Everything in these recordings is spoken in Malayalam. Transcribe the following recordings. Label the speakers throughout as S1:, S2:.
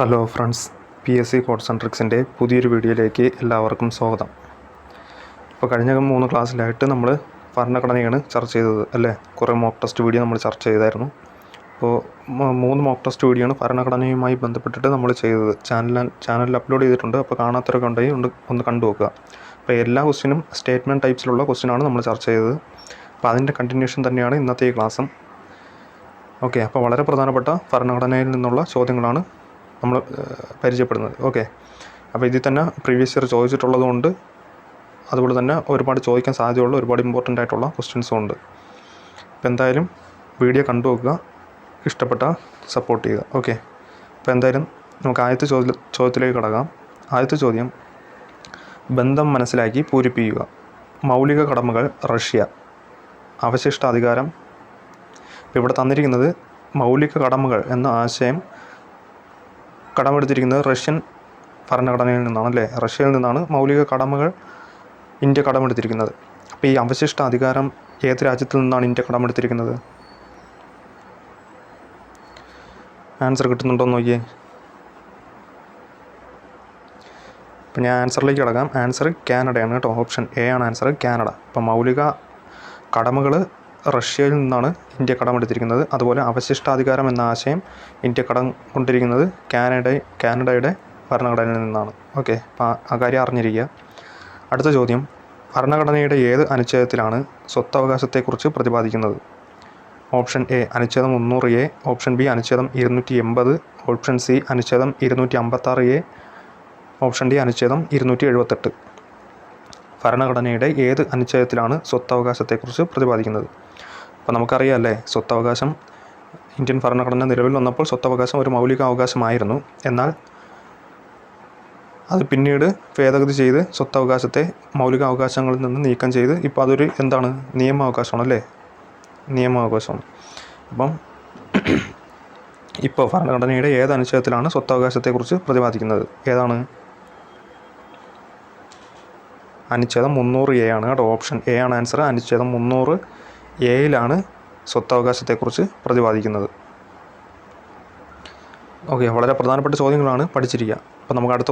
S1: Hello friends, PSC codes and ട്രിക്സിൻ്റെ പുതിയൊരു വീഡിയോയിലേക്ക് എല്ലാവർക്കും സ്വാഗതം. ഇപ്പോൾ കഴിഞ്ഞ 3 ക്ലാസ്സിലായിട്ട് നമ്മൾ ഭരണഘടനയാണ് ചർച്ച ചെയ്തത് അല്ലേ. കുറേ മോക്ക് ടെസ്റ്റ് വീഡിയോ നമ്മൾ ചർച്ച ചെയ്തായിരുന്നു. അപ്പോൾ 3 മോക്ക് ടെസ്റ്റ് വീഡിയോയാണ് ഭരണഘടനയുമായി ബന്ധപ്പെട്ടിട്ട് നമ്മൾ ചെയ്തത്. ചാനലിൽ അപ്ലോഡ് ചെയ്തിട്ടുണ്ട്. അപ്പോൾ കാണാത്തവരൊക്കെ ഉണ്ടെങ്കിൽ ഒന്ന് കണ്ടു നോക്കുക. അപ്പോൾ എല്ലാ ക്വസ്റ്റ്യനും സ്റ്റേറ്റ്മെൻറ്റ് ടൈപ്സിലുള്ള ക്വസ്റ്റ്യനാണ് നമ്മൾ ചർച്ച ചെയ്തത്. അപ്പോൾ അതിൻ്റെ കണ്ടിന്യൂഷൻ തന്നെയാണ് ഇന്നത്തെ ഈ ക്ലാസ്സും. ഓക്കെ, അപ്പോൾ വളരെ പ്രധാനപ്പെട്ട ഭരണഘടനയിൽ നിന്നുള്ള ചോദ്യങ്ങളാണ് നമ്മൾ പരിചയപ്പെടുന്നത്. ഓക്കെ, അപ്പോൾ ഇതിൽ തന്നെ പ്രീവിയസ് ഇയർ ചോദിച്ചിട്ടുള്ളത് കൊണ്ട് അതുപോലെ തന്നെ ഒരുപാട് ചോദിക്കാൻ സാധ്യതയുള്ള ഒരുപാട് ഇമ്പോർട്ടൻ്റ് ആയിട്ടുള്ള ക്വസ്റ്റ്യൻസും ഉണ്ട്. അപ്പോൾ എന്തായാലും വീഡിയോ കണ്ടു നോക്കുക, ഇഷ്ടപ്പെട്ടാൽ സപ്പോർട്ട് ചെയ്യുക. ഓക്കെ, അപ്പോൾ എന്തായാലും നമുക്ക് ആദ്യത്തെ ചോദ്യത്തിലേക്ക് കടക്കാം. ആദ്യത്തെ ചോദ്യം, ബന്ധം മനസ്സിലാക്കി പൂരിപ്പിക്കുക. മൗലിക കടമകൾ റഷ്യ, അവശിഷ്ട അധികാരം. ഇപ്പോൾ ഇവിടെ തന്നിരിക്കുന്നത് മൗലിക കടമകൾ എന്ന ആശയം കടമെടുത്തിരിക്കുന്നത് റഷ്യൻ ഭരണഘടനയിൽ നിന്നാണ് അല്ലേ. റഷ്യയിൽ നിന്നാണ് മൗലിക കടമകൾ ഇന്ത്യ കടമെടുത്തിരിക്കുന്നത്. അപ്പോൾ ഈ അവശിഷ്ട അധികാരം ഏത് രാജ്യത്തിൽ നിന്നാണ് ഇന്ത്യ കടമെടുത്തിരിക്കുന്നത്? ആൻസർ കിട്ടുന്നുണ്ടോ എന്ന് നോക്കിയേ. അപ്പോൾ ഞാൻ ആൻസറിലേക്ക് കിടക്കാം. ആൻസർ കാനഡയാണ് കേട്ടോ. ഓപ്ഷൻ എ ആണ് ആൻസർ, കാനഡ. അപ്പോൾ മൗലിക കടമകൾ റഷ്യയിൽ നിന്നാണ് ഇന്ത്യ കടമെടുത്തിരിക്കുന്നത്. അതുപോലെ അവശിഷ്ടാധികാരം എന്ന ആശയം ഇന്ത്യ കടം കൊണ്ടിരിക്കുന്നത് കാനഡയുടെ ഭരണഘടനയിൽ നിന്നാണ്. ഓക്കെ, അപ്പോൾ ആ കാര്യം അറിഞ്ഞിരിക്കുക. അടുത്ത ചോദ്യം, ഭരണഘടനയുടെ ഏത് അനുച്ഛേദത്തിലാണ് സ്വത്തവകാശത്തെക്കുറിച്ച് പ്രതിപാദിക്കുന്നത്? ഓപ്ഷൻ എ അനുച്ഛേദം 300A, ഓപ്ഷൻ ബി അനുച്ഛേദം 280, ഓപ്ഷൻ സി അനുച്ഛേദം 256A, ഓപ്ഷൻ ഡി അനുച്ഛേദം 278. ഭരണഘടനയുടെ ഏത് അനുച്ഛേദത്തിലാണ് സ്വത്തവകാശത്തെക്കുറിച്ച് പ്രതിപാദിക്കുന്നത്? അപ്പോൾ നമുക്കറിയാം അല്ലേ, സ്വത്തവകാശം ഇന്ത്യൻ ഭരണഘടന നിലവിൽ വന്നപ്പോൾ സ്വത്തവകാശം ഒരു മൗലിക അവകാശമായിരുന്നു. എന്നാൽ അത് പിന്നീട് ഭേദഗതി ചെയ്ത് സ്വത്തവകാശത്തെ മൗലിക അവകാശങ്ങളിൽ നിന്ന് നീക്കം ചെയ്ത് ഇപ്പോൾ അതൊരു എന്താണ്, നിയമാവകാശമാണ് അല്ലേ, നിയമാവകാശമാണ്. അപ്പം ഇപ്പോൾ ഭരണഘടനയുടെ ഏത് അനുച്ഛേദത്തിലാണ് സ്വത്തവകാശത്തെക്കുറിച്ച് പ്രതിപാദിക്കുന്നത്? ഏതാണ്? അനുച്ഛേദം 300A ആണ് കേട്ടോ. ഓപ്ഷൻ എ ആണ് ആൻസർ. അനുച്ഛേദം 300Aയിലാണ് സ്വത്തവകാശത്തെക്കുറിച്ച് പ്രതിപാദിക്കുന്നത്. ഓക്കെ, വളരെ പ്രധാനപ്പെട്ട ചോദ്യങ്ങളാണ്, പഠിച്ചിരിക്കുക. അപ്പോൾ നമുക്ക് അടുത്ത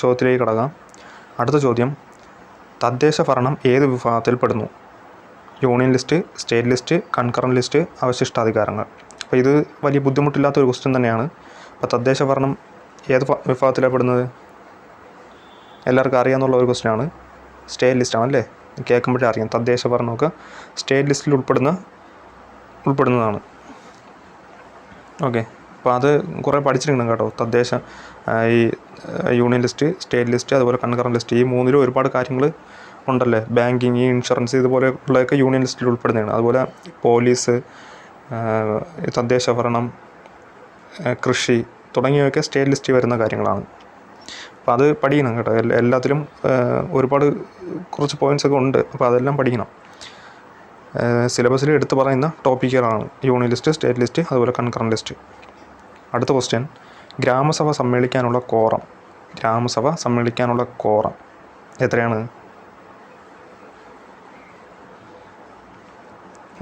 S1: ചോദ്യത്തിലേക്ക് കടക്കാം. അടുത്ത ചോദ്യം, തദ്ദേശ ഭരണം ഏത് വിഭാഗത്തിൽപ്പെടുന്നു? Union list, state list, concurrent list, അവശിഷ്ടാധികാരങ്ങൾ. അപ്പോൾ ഇത് വലിയ ബുദ്ധിമുട്ടില്ലാത്തൊരു ക്വസ്റ്റ്യൻ തന്നെയാണ്. അപ്പോൾ തദ്ദേശ ഭരണം ഏത് വിഭാഗത്തിലാണ് പെടുന്നത്? എല്ലാവർക്കും അറിയാമെന്നുള്ള ഒരു ക്വസ്റ്റ്യനാണ്. സ്റ്റേറ്റ് ലിസ്റ്റാണ് അല്ലേ, കേൾക്കുമ്പോഴേ അറിയാം. തദ്ദേശ ഭരണമൊക്കെ സ്റ്റേറ്റ് ലിസ്റ്റിൽ ഉൾപ്പെടുന്നതാണ്. ഓക്കെ, അപ്പോൾ അത് കുറേ പഠിച്ചിരിക്കണം കേട്ടോ. ഈ യൂണിയൻ ലിസ്റ്റ്, സ്റ്റേറ്റ് ലിസ്റ്റ്, അതുപോലെ കൺകറൻറ്റ് ലിസ്റ്റ്, ഈ മൂന്നിലും ഒരുപാട് കാര്യങ്ങൾ ഉണ്ടല്ലേ. ബാങ്കിങ്, ഇൻഷുറൻസ്, ഇതുപോലെയുള്ളതൊക്കെ യൂണിയൻ ലിസ്റ്റിൽ ഉൾപ്പെടുന്നതാണ്. അതുപോലെ പോലീസ്, തദ്ദേശ ഭരണം, കൃഷി തുടങ്ങിയവയൊക്കെ സ്റ്റേറ്റ് ലിസ്റ്റിൽ വരുന്ന കാര്യങ്ങളാണ്. അപ്പോൾ അത് പഠിക്കണം കേട്ടോ. എല്ലാത്തിലും ഒരുപാട് കുറച്ച് പോയിൻറ്റ്സൊക്കെ ഉണ്ട്. അപ്പോൾ അതെല്ലാം പഠിക്കണം. സിലബസിൽ എടുത്ത് പറയുന്ന ടോപ്പിക്കുകളാണ് യൂണിയൻ ലിസ്റ്റ്, സ്റ്റേറ്റ് ലിസ്റ്റ്, അതുപോലെ കൺകറൻറ്റ് ലിസ്റ്റ്. അടുത്ത ക്വസ്റ്റ്യൻ, ഗ്രാമസഭ സമ്മേളിക്കാനുള്ള കോറം എത്രയാണ്?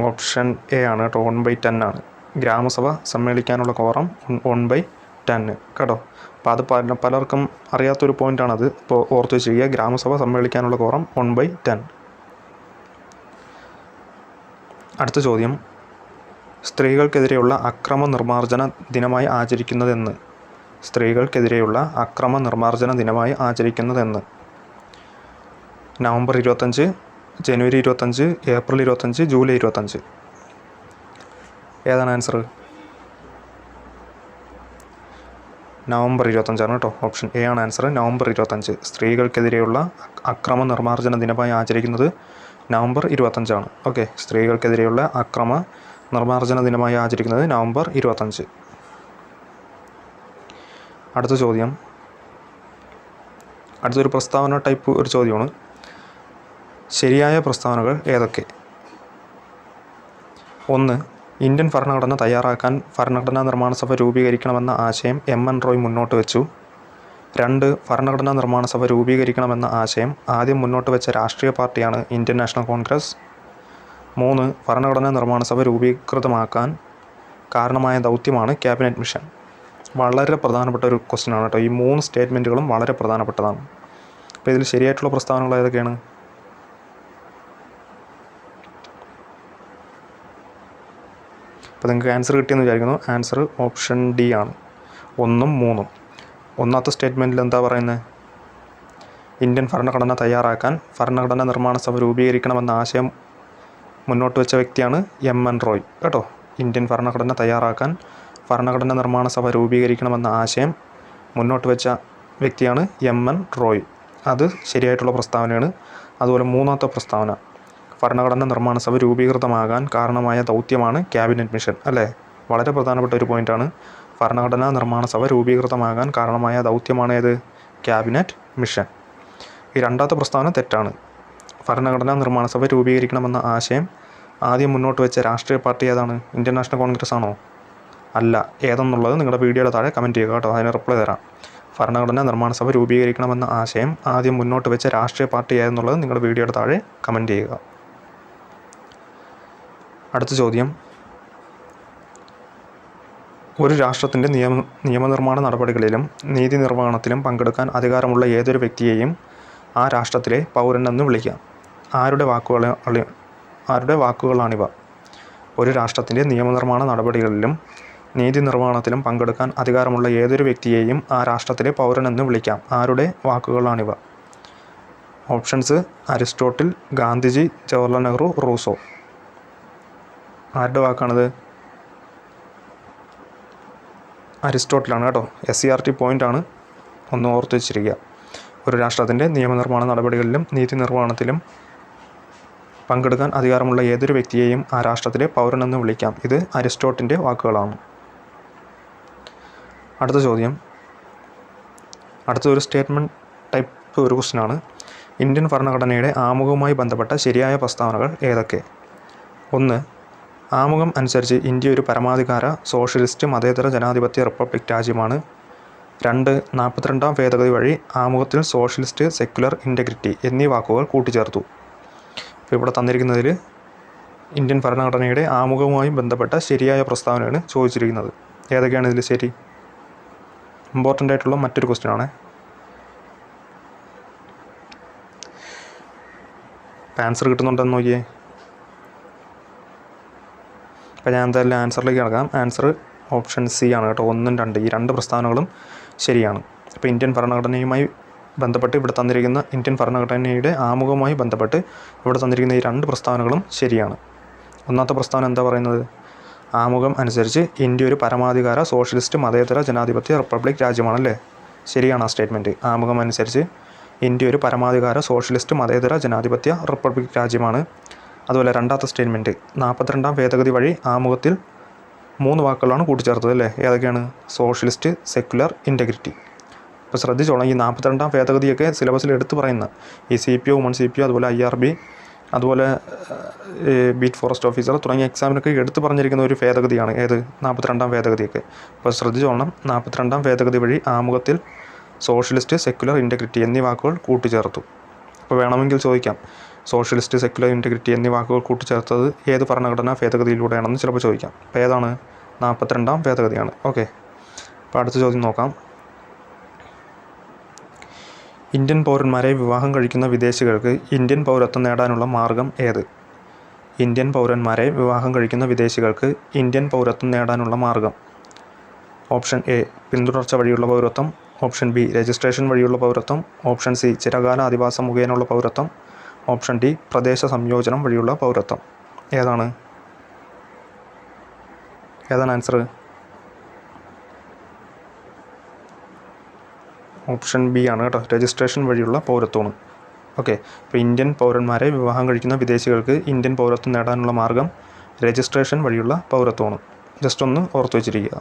S1: ഓപ്ഷൻ എ ആണ് കേട്ടോ, 1/10 ആണ്. ഗ്രാമസഭ സമ്മേളിക്കാനുള്ള കോറം 1/10 കേട്ടോ. അപ്പോൾ അത് പലർക്കും അറിയാത്തൊരു പോയിൻ്റാണത്. ഇപ്പോൾ ഓർത്ത് വെച്ചിരിക്കുക, ഗ്രാമസഭ സമ്മേളിക്കാനുള്ള കോറം 1/10. അടുത്ത ചോദ്യം, സ്ത്രീകൾക്കെതിരെയുള്ള അക്രമ നിർമ്മാർജ്ജന ദിനമായി ആചരിക്കുന്നതെന്ന്? സ്ത്രീകൾക്കെതിരെയുള്ള അക്രമ നിർമ്മാർജ്ജന ദിനമായി ആചരിക്കുന്നതെന്ന്? നവംബർ 25, ജനുവരി 25, ഏപ്രിൽ 25, ജൂലൈ 25. ഏതാണ് ആൻസർ? നവംബർ 25 കേട്ടോ. ഓപ്ഷൻ എ ആണ് ആൻസർ, നവംബർ 25. സ്ത്രീകൾക്കെതിരെയുള്ള അക്രമ നിർമ്മാർജ്ജന ദിനമായി ആചരിക്കുന്നത് നവംബർ 25. ഓക്കെ, സ്ത്രീകൾക്കെതിരെയുള്ള അക്രമ നിർമ്മാർജ്ജന ദിനമായി ആചരിക്കുന്നത് നവംബർ 25. അടുത്ത ചോദ്യം, അടുത്തൊരു പ്രസ്താവന ടൈപ്പ് ഒരു ചോദ്യമാണ്. ശരിയായ പ്രസ്താവനകൾ ഏതൊക്കെ? 1. ഇന്ത്യൻ ഭരണഘടന തയ്യാറാക്കാൻ ഭരണഘടനാ നിർമ്മാണ സഭ രൂപീകരിക്കണമെന്ന ആശയം MN റോയ് മുന്നോട്ട് വെച്ചു. 2. ഭരണഘടനാ നിർമ്മാണ സഭ രൂപീകരിക്കണമെന്ന ആശയം ആദ്യം മുന്നോട്ട് വെച്ച രാഷ്ട്രീയ പാർട്ടിയാണ് ഇന്ത്യൻ നാഷണൽ കോൺഗ്രസ്. 3. ഭരണഘടനാ നിർമ്മാണ സഭ രൂപീകൃതമാക്കാൻ കാരണമായ ദൗത്യമാണ് ക്യാബിനറ്റ് മിഷൻ. വളരെ പ്രധാനപ്പെട്ട ഒരു ക്വസ്റ്റ്യൻ ആണ് കേട്ടോ. ഈ 3 സ്റ്റേറ്റ്മെൻറ്റുകളും വളരെ പ്രധാനപ്പെട്ടതാണ്. അപ്പോൾ ഇതിൽ ശരിയായിട്ടുള്ള പ്രസ്താവനകൾ ഏതൊക്കെയാണ്? അപ്പോൾ നിങ്ങൾക്ക് ആൻസർ കിട്ടിയെന്ന് വിചാരിക്കുന്നു. ആൻസർ ഓപ്ഷൻ ഡി ആണ്, 1ഉം 3ഉം. ഒന്നാമത്തെ സ്റ്റേറ്റ്മെൻറ്റിൽ എന്താ പറയുന്നത്? ഇന്ത്യൻ ഭരണഘടന തയ്യാറാക്കാൻ ഭരണഘടനാ നിർമ്മാണ സഭ രൂപീകരിക്കണമെന്ന ആശയം മുന്നോട്ട് വെച്ച വ്യക്തിയാണ് എം.എൻ. റോയ് കേട്ടോ. ഇന്ത്യൻ ഭരണഘടന തയ്യാറാക്കാൻ ഭരണഘടനാ നിർമ്മാണ സഭ രൂപീകരിക്കണമെന്ന ആശയം മുന്നോട്ട് വെച്ച വ്യക്തിയാണ് എം.എൻ. റോയ്. അത് ശരിയായിട്ടുള്ള പ്രസ്താവനയാണ്. അതുപോലെ മൂന്നാമത്തെ പ്രസ്താവന, ഭരണഘടനാ നിർമ്മാണ സഭ രൂപീകൃതമാകാൻ കാരണമായ ദൗത്യമാണ് ക്യാബിനറ്റ് മിഷൻ, അല്ലേ? വളരെ പ്രധാനപ്പെട്ട ഒരു പോയിൻ്റാണ്. ഭരണഘടനാ നിർമ്മാണ സഭ രൂപീകൃതമാകാൻ കാരണമായ ദൗത്യമാണ് ഏത്? Cabinet mission. ഈ രണ്ടാമത്തെ പ്രസ്താവന തെറ്റാണ്. ഭരണഘടനാ നിർമ്മാണ സഭ രൂപീകരിക്കണമെന്ന ആശയം ആദ്യം മുന്നോട്ട് വെച്ച രാഷ്ട്രീയ പാർട്ടി ഏതാണ്? ഇന്ത്യൻ നാഷണൽ കോൺഗ്രസ് ആണോ? അല്ല. ഏതെന്നുള്ളത് നിങ്ങളുടെ വീഡിയോയുടെ താഴെ കമൻറ്റ് ചെയ്യുക കേട്ടോ, അതിന് റിപ്ലൈ തരാം. ഭരണഘടനാ നിർമ്മാണ സഭ രൂപീകരിക്കണമെന്ന ആശയം ആദ്യം മുന്നോട്ട് വെച്ച രാഷ്ട്രീയ പാർട്ടി ഏതെന്നുള്ളത് നിങ്ങളുടെ വീഡിയോയുടെ താഴെ കമൻറ്റ് ചെയ്യുക. അടുത്ത ചോദ്യം, ഒരു രാഷ്ട്രത്തിൻ്റെ നിയമനിർമ്മാണ നടപടികളിലും നീതി നിർവഹണത്തിലും പങ്കെടുക്കാൻ അധികാരമുള്ള ഏതൊരു വ്യക്തിയെയും ആ രാഷ്ട്രത്തിലെ പൗരൻ എന്ന് വിളിക്കാം. ആരുടെ വാക്കുകളാണിവ? ഒരു രാഷ്ട്രത്തിൻ്റെ നിയമനിർമ്മാണ നടപടികളിലും നീതി നിർവഹണത്തിലും പങ്കെടുക്കാൻ അധികാരമുള്ള ഏതൊരു വ്യക്തിയെയും ആ രാഷ്ട്രത്തിലെ പൗരൻ എന്ന് വിളിക്കാം. ആരുടെ വാക്കുകളാണിവ? Options: Aristotle, Gandhiji, Jawaharlal Nehru, Rousseau. ആരുടെ വാക്കാണിത്? അരിസ്റ്റോട്ടിലാണ് കേട്ടോ. SCERT പോയിൻ്റാണ്, ഒന്ന് ഓർത്ത് വെച്ചിരിക്കുക. ഒരു രാഷ്ട്രത്തിൻ്റെ നിയമനിർമ്മാണ നടപടികളിലും നീതി നിർവഹണത്തിലും പങ്കെടുക്കാൻ അധികാരമുള്ള ഏതൊരു വ്യക്തിയെയും ആ രാഷ്ട്രത്തിലെ പൗരൻ എന്ന് വിളിക്കാം. ഇത് അരിസ്റ്റോട്ടിൻ്റെ വാക്കുകളാണ്. അടുത്ത ചോദ്യം, അടുത്തൊരു സ്റ്റേറ്റ്മെൻറ്റ് ടൈപ്പ് ഒരു ക്വസ്റ്റ്യനാണ്. ഇന്ത്യൻ ഭരണഘടനയുടെ ആമുഖവുമായി ബന്ധപ്പെട്ട ശരിയായ പ്രസ്താവനകൾ ഏതൊക്കെ? 1. ആമുഖം അനുസരിച്ച് ഇന്ത്യ ഒരു പരമാധികാര സോഷ്യലിസ്റ്റ് മതേതര ജനാധിപത്യ റിപ്പബ്ലിക് രാജ്യമാണ്. 2. 42ാം ഭേദഗതി വഴി ആമുഖത്തിൽ സോഷ്യലിസ്റ്റ്, സെക്യുലർ, ഇൻ്റഗ്രിറ്റി എന്നീ വാക്കുകൾ കൂട്ടിച്ചേർത്തു. അപ്പോൾ ഇവിടെ തന്നിരിക്കുന്നതിൽ ഇന്ത്യൻ ഭരണഘടനയുടെ ആമുഖവുമായി ബന്ധപ്പെട്ട ശരിയായ പ്രസ്താവനയാണ് ചോദിച്ചിരിക്കുന്നത്. ഏതൊക്കെയാണ് ഇതിൽ ശരി? ഇമ്പോർട്ടൻ്റ് ആയിട്ടുള്ള മറ്റൊരു ക്വസ്റ്റ്യനാണ്. ആൻസർ കിട്ടുന്നുണ്ടെന്ന് നോക്കിയേ. അപ്പോൾ ഞാൻ എന്തായാലും ആൻസറിലേക്ക് കിടക്കാം. ആൻസർ ഓപ്ഷൻ സി ആണ് കേട്ടോ. 1ഉം 2 ഈ 2 പ്രസ്താവനകളും ശരിയാണ്. അപ്പോൾ ഇന്ത്യൻ ഭരണഘടനയുമായി ബന്ധപ്പെട്ട് ഇവിടെ തന്നിരിക്കുന്ന ഇന്ത്യൻ ഭരണഘടനയുടെ ആമുഖവുമായി ബന്ധപ്പെട്ട് ഇവിടെ തന്നിരിക്കുന്ന ഈ 2 പ്രസ്താവനകളും ശരിയാണ്. ഒന്നാമത്തെ പ്രസ്താവന എന്താ പറയുന്നത്? ആമുഖം അനുസരിച്ച് ഇന്ത്യ ഒരു പരമാധികാര സോഷ്യലിസ്റ്റ് മതേതര ജനാധിപത്യ റിപ്പബ്ലിക് രാജ്യമാണല്ലേ? ശരിയാണ് ആ സ്റ്റേറ്റ്മെൻറ്റ്. ആമുഖം അനുസരിച്ച് ഇന്ത്യ ഒരു പരമാധികാര സോഷ്യലിസ്റ്റ് മതേതര ജനാധിപത്യ റിപ്പബ്ലിക് രാജ്യമാണ്. അതുപോലെ രണ്ടാമത്തെ സ്റ്റേറ്റ്മെൻറ്റ്, 42ാം ഭേദഗതി വഴി ആമുഖത്തിൽ 3 വാക്കുകളാണ് കൂട്ടിച്ചേർത്തത് അല്ലേ? ഏതൊക്കെയാണ്? Socialist, secular, integrity. അപ്പോൾ ശ്രദ്ധിച്ചോളാം, ഈ 42ാം ഭേദഗതിയൊക്കെ സിലബസിൽ എടുത്ത് പറയുന്ന ഈ CPO, വുമൺ CPO, അതുപോലെ IRB, അതുപോലെ ബീറ്റ് ഫോറസ്റ്റ് ഓഫീസർ തുടങ്ങിയ എക്സാമിനൊക്കെ എടുത്ത് പറഞ്ഞിരിക്കുന്ന ഒരു ഭേദഗതിയാണ് ഏത്? 42ാം ഭേദഗതിയൊക്കെ. അപ്പോൾ ശ്രദ്ധിച്ചോളണം, 42ാം ഭേദഗതി വഴി ആമുഖത്തിൽ സോഷ്യലിസ്റ്റ്, സെക്യുലർ, ഇൻ്റഗ്രിറ്റി എന്നീ വാക്കുകൾ കൂട്ടിച്ചേർത്തു. അപ്പോൾ വേണമെങ്കിൽ ചോദിക്കാം, സോഷ്യലിസ്റ്റ്, സെക്യുലർ, ഇൻ്റഗ്രിറ്റി എന്നീ വാക്കുകൾ കൂട്ടിച്ചേർത്തത് ഏത് ഭരണഘടനാ ഭേദഗതിയിലൂടെയാണെന്ന് ചിലപ്പോൾ ചോദിക്കാം. അപ്പോൾ ഏതാണ്? 42ാം ഭേദഗതിയാണ്. ഓക്കെ, അപ്പോൾ അടുത്ത ചോദ്യം നോക്കാം. ഇന്ത്യൻ പൗരന്മാരെ വിവാഹം കഴിക്കുന്ന വിദേശികൾക്ക് ഇന്ത്യൻ പൗരത്വം നേടാനുള്ള മാർഗം ഏത്? ഇന്ത്യൻ പൗരന്മാരെ വിവാഹം കഴിക്കുന്ന വിദേശികൾക്ക് ഇന്ത്യൻ പൗരത്വം നേടാനുള്ള മാർഗം. ഓപ്ഷൻ എ പിന്തുടർച്ച വഴിയുള്ള പൗരത്വം, ഓപ്ഷൻ ബി രജിസ്ട്രേഷൻ വഴിയുള്ള പൗരത്വം, ഓപ്ഷൻ സി ചിരകാല അധിവാസം മുഖേനയുള്ള പൗരത്വം, ഓപ്ഷൻ ഡി പ്രദേശ സംയോജനം വഴിയുള്ള പൗരത്വം. ഏതാണ് ആൻസർ? ഓപ്ഷൻ ബി ആണ് കേട്ടോ, രജിസ്ട്രേഷൻ വഴിയുള്ള പൗരത്വമാണ്. ഓക്കെ, അപ്പോൾ ഇന്ത്യൻ പൗരന്മാരെ വിവാഹം കഴിക്കുന്ന വിദേശികൾക്ക് ഇന്ത്യൻ പൗരത്വം നേടാനുള്ള മാർഗം രജിസ്ട്രേഷൻ വഴിയുള്ള പൗരത്വമാണ്. ജസ്റ്റ് ഒന്ന് ഓർത്ത് വെച്ചിരിക്കുക.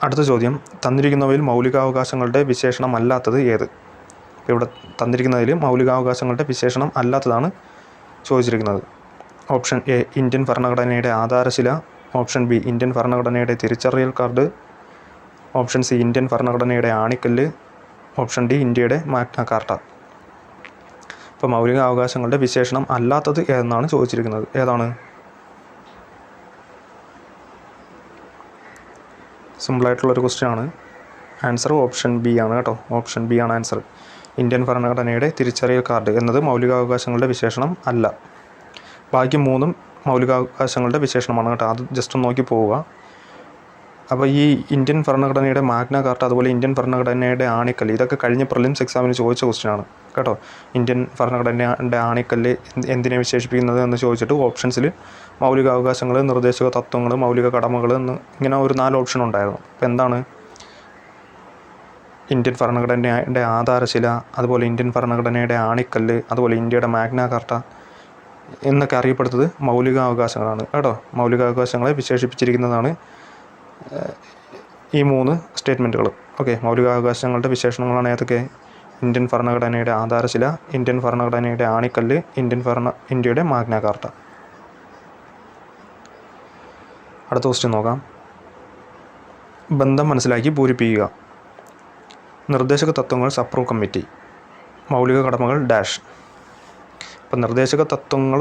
S1: അടുത്ത ചോദ്യം, തന്നിരിക്കുന്നവയിൽ മൗലികാവകാശങ്ങളുടെ വിശേഷണം അല്ലാത്തത് ഏത്? ഇപ്പോൾ ഇവിടെ തന്നിരിക്കുന്നതിൽ മൗലികാവകാശങ്ങളുടെ വിശേഷണം അല്ലാത്തതാണ് ചോദിച്ചിരിക്കുന്നത്. ഓപ്ഷൻ എ ഇന്ത്യൻ ഭരണഘടനയുടെ ആധാരശില, ഓപ്ഷൻ ബി ഇന്ത്യൻ ഭരണഘടനയുടെ തിരിച്ചറിയൽ കാർഡ്, ഓപ്ഷൻ സി ഇന്ത്യൻ ഭരണഘടനയുടെ ആണിക്കല്ല്, ഓപ്ഷൻ ഡി ഇന്ത്യയുടെ മാഗ്ന കാർട്ട. ഇപ്പോൾ മൗലികാവകാശങ്ങളുടെ വിശേഷണം അല്ലാത്തത് ഏതെന്നാണ് ചോദിച്ചിരിക്കുന്നത്. ഏതാണ്? സിമ്പിളായിട്ടുള്ളൊരു ക്വസ്റ്റ്യൻ ആണ്. ആൻസർ ഓപ്ഷൻ ബി ആണ് കേട്ടോ. ഓപ്ഷൻ ബി ആണ് ആൻസർ. ഇന്ത്യൻ ഭരണഘടനയുടെ തിരിച്ചറിയൽ കാർഡ് എന്നത് മൗലികാവകാശങ്ങളുടെ വിശേഷണം അല്ല. ബാക്കി മൂന്നും മൗലികാവകാശങ്ങളുടെ വിശേഷണമാണ് കേട്ടോ. അത് ജസ്റ്റ് ഒന്ന് നോക്കി പോവുക. അപ്പോൾ ഈ ഇന്ത്യൻ ഭരണഘടനയുടെ മാഗ്ന കാർട്ട, അതുപോലെ ഇന്ത്യൻ ഭരണഘടനയുടെ ആണിക്കല്ല്, ഇതൊക്കെ കഴിഞ്ഞ പ്രിലിംസ് എക്സാമിന് ചോദിച്ച ക്വസ്റ്റ്യനാണ് കേട്ടോ. ഇന്ത്യൻ ഭരണഘടനയുടെ ആണിക്കല്ല് എന്തിനെ വിശേഷിപ്പിക്കുന്നത് എന്ന് ചോദിച്ചിട്ട് ഓപ്ഷൻസിൽ മൗലികാവകാശങ്ങൾ, നിർദ്ദേശക തത്വങ്ങൾ, മൗലിക കടമകൾ എന്ന് ഇങ്ങനെ ഒരു 4 ഓപ്ഷൻ ഉണ്ടായിരുന്നു. അപ്പോൾ എന്താണ് ഇന്ത്യൻ ഭരണഘടനയുടെ ആധാരശില, അതുപോലെ ഇന്ത്യൻ ഭരണഘടനയുടെ ആണിക്കല്ല്, അതുപോലെ ഇന്ത്യയുടെ മാഗ്ന കാർട്ട എന്നൊക്കെ അറിയപ്പെടുന്നത് മൗലികാവകാശങ്ങളാണ് കേട്ടോ. മൗലികാവകാശങ്ങളെ വിശേഷിപ്പിച്ചിരിക്കുന്നതാണ് ഈ 3 സ്റ്റേറ്റ്മെൻറ്റുകൾ. ഓക്കെ, മൗലികാവകാശങ്ങളുടെ വിശേഷണങ്ങളാണ് ഏതൊക്കെ? ഇന്ത്യൻ ഭരണഘടനയുടെ ആധാരശില, ഇന്ത്യൻ ഭരണഘടനയുടെ ആണിക്കല്ല്, ഇന്ത്യയുടെ മാഗ്ന കാർട്ട. അടുത്ത ക്വസ്റ്റ്യൻ നോക്കാം. ബന്ധം മനസ്സിലാക്കി പൂരിപ്പിക്കുക. നിർദ്ദേശക തത്വങ്ങൾ സപ്രൂവ് കമ്മിറ്റി, മൗലിക കടമകൾ ഡാഷ്. അപ്പം നിർദ്ദേശക തത്വങ്ങൾ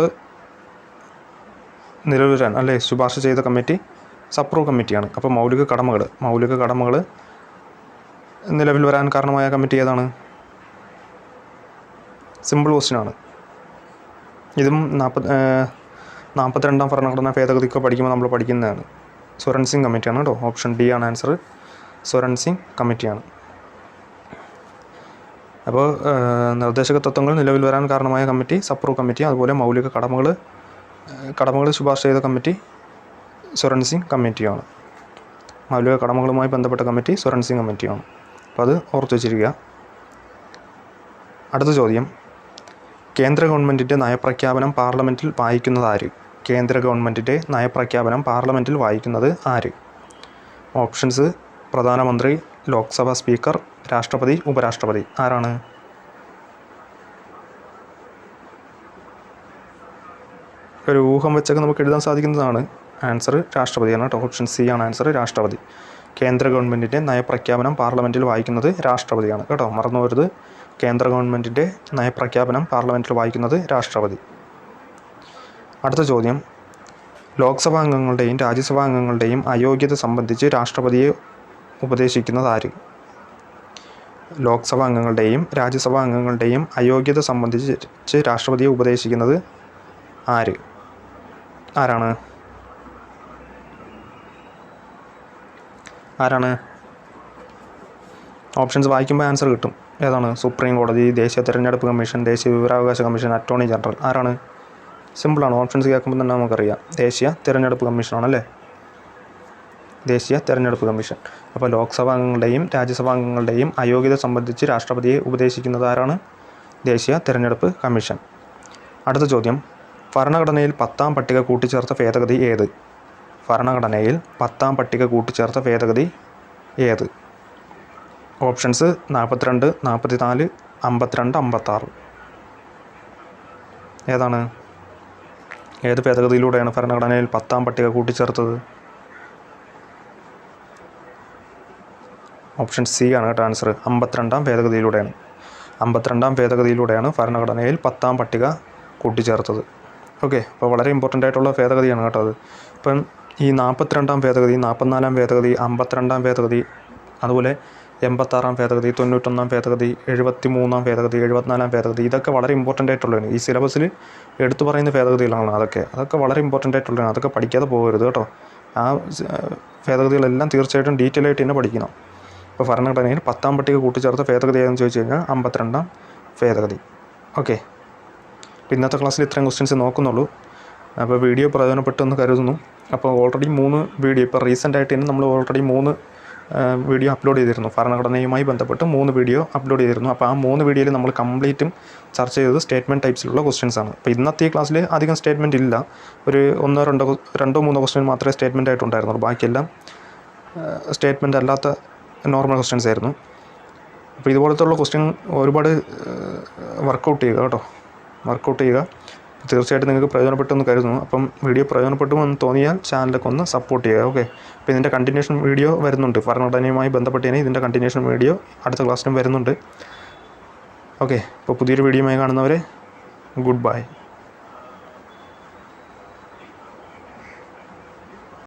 S1: നിലവിൽ വരാൻ അല്ലേ ശുപാർശ ചെയ്ത കമ്മിറ്റി സപ്രൂവ് കമ്മിറ്റിയാണ്. അപ്പോൾ മൗലിക കടമകൾ നിലവിൽ വരാൻ കാരണമായ കമ്മിറ്റി ഏതാണ്? സിമ്പിൾ ക്വസ്റ്റ്യനാണ്. ഇതും 42ാം ഭരണഘടനാ ഭേദഗതിക്ക് പഠിക്കുമ്പോൾ നമ്മൾ പഠിക്കുന്നതാണ്. സ്വരൺ സിംഗ് കമ്മിറ്റിയാണ് കേട്ടോ. ഓപ്ഷൻ ഡി ആണ് ആൻസർ. സ്വരൺ സിംഗ് കമ്മിറ്റിയാണ്. അപ്പോൾ നിർദ്ദേശക തത്വങ്ങൾ നിലവിൽ വരാൻ കാരണമായ കമ്മിറ്റി സപ്രൂവ് കമ്മിറ്റി, അതുപോലെ മൗലിക കടമകൾ ശുപാർശ ചെയ്ത കമ്മിറ്റി സ്വരൺ സിംഗ് കമ്മിറ്റിയാണ്. മൗലിക കടമകളുമായി ബന്ധപ്പെട്ട കമ്മിറ്റി സ്വരൺ സിംഗ് കമ്മിറ്റിയാണ്. അപ്പോൾ അത് ഓർത്ത് വെച്ചിരിക്കുക. അടുത്ത ചോദ്യം. കേന്ദ്ര ഗവൺമെൻറ്റിൻ്റെ നയപ്രഖ്യാപനം പാർലമെൻറ്റിൽ വായിക്കുന്നത് ആര്? കേന്ദ്ര ഗവൺമെൻറ്റിൻ്റെ നയപ്രഖ്യാപനം പാർലമെൻറ്റിൽ വായിക്കുന്നത് ആര്? ഓപ്ഷൻസ്: പ്രധാനമന്ത്രി, ലോക്സഭാ സ്പീക്കർ, രാഷ്ട്രപതി, ഉപരാഷ്ട്രപതി. ആരാണ്? ഒരു ഊഹം വെച്ചൊക്കെ നമുക്ക് എഴുതാൻ സാധിക്കുന്നതാണ്. ആൻസർ രാഷ്ട്രപതിയാണ് കേട്ടോ. ഓപ്ഷൻ സി ആണ് ആൻസർ, രാഷ്ട്രപതി. കേന്ദ്ര ഗവൺമെൻറ്റിൻ്റെ നയപ്രഖ്യാപനം പാർലമെൻറ്റിൽ വായിക്കുന്നത് രാഷ്ട്രപതിയാണ് കേട്ടോ. മറന്നു പോകരുത്. കേന്ദ്ര ഗവൺമെൻറ്റിൻ്റെ നയപ്രഖ്യാപനം പാർലമെൻറ്റിൽ വായിക്കുന്നത് രാഷ്ട്രപതി. അടുത്ത ചോദ്യം. ലോക്സഭാ അംഗങ്ങളുടെയും രാജ്യസഭാ അംഗങ്ങളുടെയും അയോഗ്യത സംബന്ധിച്ച് രാഷ്ട്രപതിയെ ഉപദേശിക്കുന്നത് ആര്? ലോക്സഭാ അംഗങ്ങളുടെയും രാജ്യസഭാ അംഗങ്ങളുടെയും അയോഗ്യത സംബന്ധിച്ച് രാഷ്ട്രപതിയെ ഉപദേശിക്കുന്നത് ആരാണ്? ഓപ്ഷൻസ് വായിക്കുമ്പോൾ ആൻസർ കിട്ടും. ഏതാണ്? സുപ്രീം കോടതി, ദേശീയ തിരഞ്ഞെടുപ്പ് കമ്മീഷൻ, ദേശീയ വിവരാവകാശ കമ്മീഷൻ, അറ്റോർണി ജനറൽ. ആരാണ്? സിമ്പിളാണ്. ഓപ്ഷൻസ് കേൾക്കുമ്പോൾ തന്നെ നമുക്കറിയാം. ദേശീയ തിരഞ്ഞെടുപ്പ് കമ്മീഷനാണല്ലേ. ദേശീയ തിരഞ്ഞെടുപ്പ് കമ്മീഷൻ. അപ്പോൾ ലോക്സഭാ അംഗങ്ങളുടെയും രാജ്യസഭാ അംഗങ്ങളുടെയും അയോഗ്യത സംബന്ധിച്ച് രാഷ്ട്രപതിയെ ഉപദേശിക്കുന്നത് ആരാണ്? ദേശീയ തിരഞ്ഞെടുപ്പ് കമ്മീഷൻ. അടുത്ത ചോദ്യം. ഭരണഘടനയിൽ 10ാം പട്ടിക കൂട്ടിച്ചേർത്ത ഭേദഗതി ഏത്? ഭരണഘടനയിൽ 10ാം പട്ടിക കൂട്ടിച്ചേർത്ത ഭേദഗതി ഏത്? ഓപ്ഷൻസ്: 42, 44, 52, 56. ഏതാണ്? ഏത് ഭേദഗതിയിലൂടെയാണ് ഭരണഘടനയിൽ 10ാം പട്ടിക കൂട്ടിച്ചേർത്തത്? ഓപ്ഷൻ സി ആണ് കേട്ടോ ആൻസർ. 52ാം ഭേദഗതിയിലൂടെയാണ്. 52ാം ഭേദഗതിയിലൂടെയാണ് ഭരണഘടനയിൽ 10ാം പട്ടിക കൂട്ടിച്ചേർത്തത്. ഓക്കെ, അപ്പോൾ വളരെ ഇമ്പോർട്ടൻ്റ് ആയിട്ടുള്ള ഭേദഗതിയാണ് കേട്ടോ അത്. ഇപ്പം ഈ 42ാം ഭേദഗതി, 44ാം ഭേദഗതി, 52ാം ഭേദഗതി, അതുപോലെ 86ാം ഭേദഗതി, 91ാം ഭേദഗതി, 73ാം ഭേദഗതി, 74ാം ഭേദഗതി, ഇതൊക്കെ വളരെ ഇമ്പോർട്ടൻ്റ് ആയിട്ടുള്ളതാണ്. ഈ സിലബസിൽ എടുത്തു പറയുന്ന ഭേദഗതികളാണ് അതൊക്കെ വളരെ ഇമ്പോർട്ടൻ്റ് ആയിട്ടുള്ളതാണ്. അതൊക്കെ പഠിക്കാതെ പോകരുത് കേട്ടോ. ആ ഭേദഗതികളെല്ലാം തീർച്ചയായിട്ടും ഡീറ്റെയിൽ ആയിട്ട് തന്നെ പഠിക്കണം. ഇപ്പോൾ ഭരണഘടനയിൽ 10ാം പട്ടിക കൂട്ടിച്ചേർത്ത ഭേദഗതി ഏതെന്ന് ചോദിച്ചു കഴിഞ്ഞാൽ 52ാം ഭേദഗതി. ഓക്കെ, അപ്പോൾ ഇന്നത്തെ ക്ലാസ്സിൽ ഇത്രയും ക്വസ്റ്റ്യൻസ് നോക്കുന്നുള്ളൂ. അപ്പോൾ വീഡിയോ പ്രയോജനപ്പെട്ടെന്ന് കരുതുന്നു. അപ്പോൾ ഓൾറെഡി 3 വീഡിയോ, ഇപ്പോൾ റീസെൻ്റായിട്ട് തന്നെ നമ്മൾ ഓൾറെഡി 3 വീഡിയോ അപ്ലോഡ് ചെയ്തിരുന്നു. ഭരണഘടനയുമായി ബന്ധപ്പെട്ട് 3 വീഡിയോ അപ്ലോഡ് ചെയ്തിരുന്നു. അപ്പോൾ ആ 3 വീഡിയോയിൽ നമ്മൾ കംപ്ലീറ്റും ചർച്ച ചെയ്തത് സ്റ്റേറ്റ്മെൻറ്റ് ടൈപ്സിലുള്ള ക്വസ്റ്റ്യൻസ് ആണ്. അപ്പോൾ ഇന്നത്തെ ഈ ക്ലാസ്സിൽ അധികം സ്റ്റേറ്റ്മെൻറ്റ് ഇല്ല. ഒരു 1-2 ക്വസ്റ്റ്യൻ മാത്രമേ സ്റ്റേറ്റ്മെൻറ്റ് ആയിട്ടുണ്ടായിരുന്നുള്ളൂ. ബാക്കിയെല്ലാം സ്റ്റേറ്റ്മെൻറ്റ് അല്ലാത്ത നോർമൽ ക്വസ്റ്റ്യൻസ് ആയിരുന്നു. അപ്പോൾ ഇതുപോലത്തുള്ള ക്വസ്റ്റ്യൻ ഒരുപാട് വർക്കൗട്ട് ചെയ്യുക കേട്ടോ. തീർച്ചയായിട്ടും നിങ്ങൾക്ക് പ്രയോജനപ്പെട്ടെന്ന് കരുതുന്നു. അപ്പം വീഡിയോ പ്രയോജനപ്പെട്ടുമെന്ന് തോന്നിയാൽ ചാനലൊക്കെ ഒന്ന് സപ്പോർട്ട് ചെയ്യുക. ഓക്കെ, അപ്പോൾ ഇതിൻ്റെ കണ്ടിന്യൂഷൻ വീഡിയോ വരുന്നുണ്ട്. ഭരണഘടനയുമായി ബന്ധപ്പെട്ട് തന്നെ ഇതിൻ്റെ കണ്ടിന്യൂഷൻ വീഡിയോ അടുത്ത ക്ലാസ്സിലും വരുന്നുണ്ട്. ഓക്കെ, അപ്പോൾ പുതിയൊരു വീഡിയോയുമായി കാണുന്നവരെ ഗുഡ് ബൈ.